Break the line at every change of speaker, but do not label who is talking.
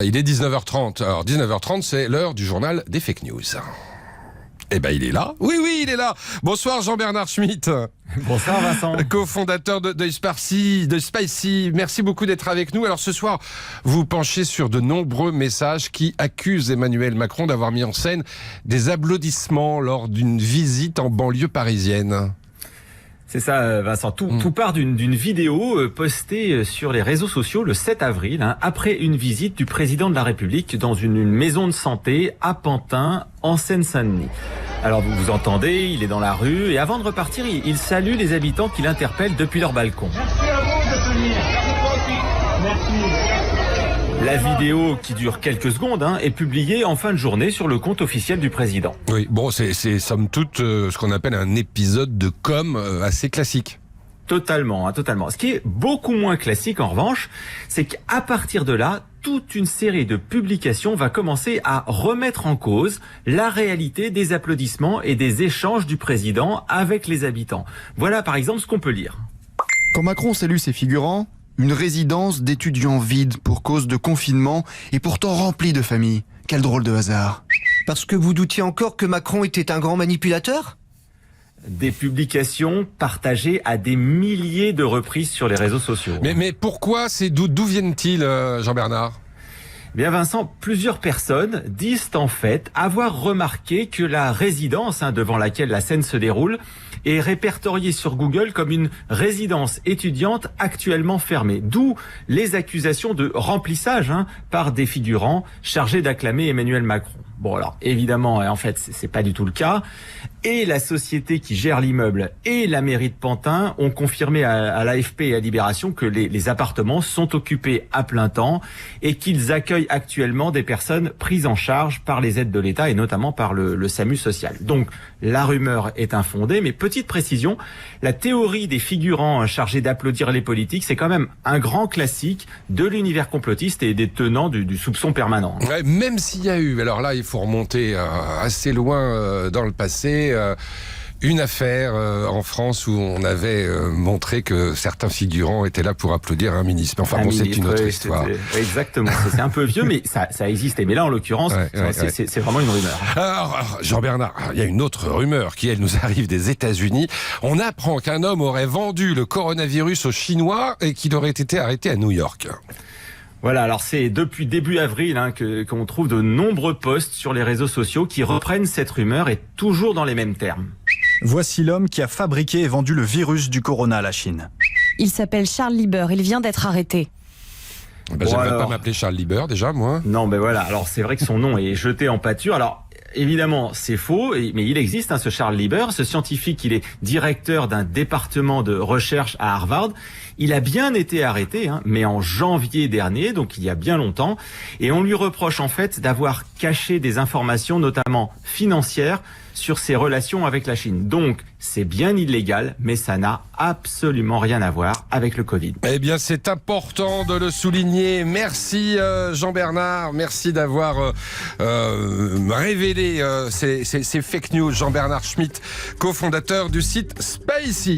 Il est 19h30. Alors 19h30, c'est l'heure du journal des fake news. Eh ben, il est là. Oui, il est là. Bonsoir Jean-Bernard Schmitt.
Bonsoir Vincent.
Co-fondateur de Spicy. Merci beaucoup d'être avec nous. Alors ce soir, vous penchez sur de nombreux messages qui accusent Emmanuel Macron d'avoir mis en scène des applaudissements lors d'une visite en banlieue parisienne.
C'est ça Vincent, tout part d'une vidéo postée sur les réseaux sociaux le 7 avril, après une visite du président de la République dans une maison de santé à Pantin, en Seine-Saint-Denis. Alors vous entendez, il est dans la rue et avant de repartir, il salue les habitants qui l'interpellent depuis leur balcon.
Merci à vous de venir. Merci.
La vidéo, qui dure quelques secondes, est publiée en fin de journée sur le compte officiel du président.
Oui, bon, c'est somme toute ce qu'on appelle un épisode de com assez classique.
Totalement. Ce qui est beaucoup moins classique, en revanche, c'est qu'à partir de là, toute une série de publications va commencer à remettre en cause la réalité des applaudissements et des échanges du président avec les habitants. Voilà par exemple ce qu'on peut lire.
Quand Macron salue ses figurants, une résidence d'étudiants vide pour cause de confinement et pourtant remplie de familles. Quel drôle de hasard.
Parce que vous doutiez encore que Macron était un grand manipulateur ?
Des publications partagées à des milliers de reprises sur les réseaux sociaux.
Mais pourquoi d'où viennent-ils, Jean-Bernard ?
Bien Vincent, plusieurs personnes disent en fait avoir remarqué que la résidence devant laquelle la scène se déroule est répertoriée sur Google comme une résidence étudiante actuellement fermée. D'où les accusations de remplissage par des figurants chargés d'acclamer Emmanuel Macron. Bon alors évidemment, en fait c'est pas du tout le cas. Et la société qui gère l'immeuble et la mairie de Pantin ont confirmé à l'AFP et à Libération que les appartements sont occupés à plein temps et qu'ils accueillent actuellement des personnes prises en charge par les aides de l'État et notamment par le SAMU social. Donc la rumeur est infondée, mais petite précision, la théorie des figurants chargés d'applaudir les politiques, c'est quand même un grand classique de l'univers complotiste et des tenants du soupçon permanent.
Ouais, même s'il y a eu, alors là il faut remonter assez loin dans le passé, une affaire en France où on avait montré que certains figurants étaient là pour applaudir un ministre. Enfin bon, c'est une autre histoire.
Exactement, c'est un peu vieux, mais ça existait. Mais là, en l'occurrence, c'est vraiment une rumeur.
Alors, Jean-Bernard, il y a une autre rumeur qui, elle, nous arrive des États-Unis. On apprend qu'un homme aurait vendu le coronavirus aux Chinois et qu'il aurait été arrêté à New York.
Voilà, alors c'est depuis début avril qu'on trouve de nombreux posts sur les réseaux sociaux qui reprennent cette rumeur et toujours dans les mêmes termes.
Voici l'homme qui a fabriqué et vendu le virus du corona à la Chine.
Il s'appelle Charles Lieber, il vient d'être arrêté.
J'aimerais pas m'appeler Charles Lieber déjà, moi.
Non, voilà, alors c'est vrai que son nom est jeté en pâture. Alors évidemment, c'est faux, mais il existe ce Charles Lieber, ce scientifique, il est directeur d'un département de recherche à Harvard. Il a bien été arrêté, mais en janvier dernier, donc il y a bien longtemps, et on lui reproche en fait d'avoir caché des informations, notamment financières, sur ses relations avec la Chine. Donc, c'est bien illégal, mais ça n'a absolument rien à voir avec le Covid.
Eh bien, c'est important de le souligner. Merci Jean-Bernard, merci d'avoir révélé ces fake news. Jean-Bernard Schmitt, cofondateur du site Spicy.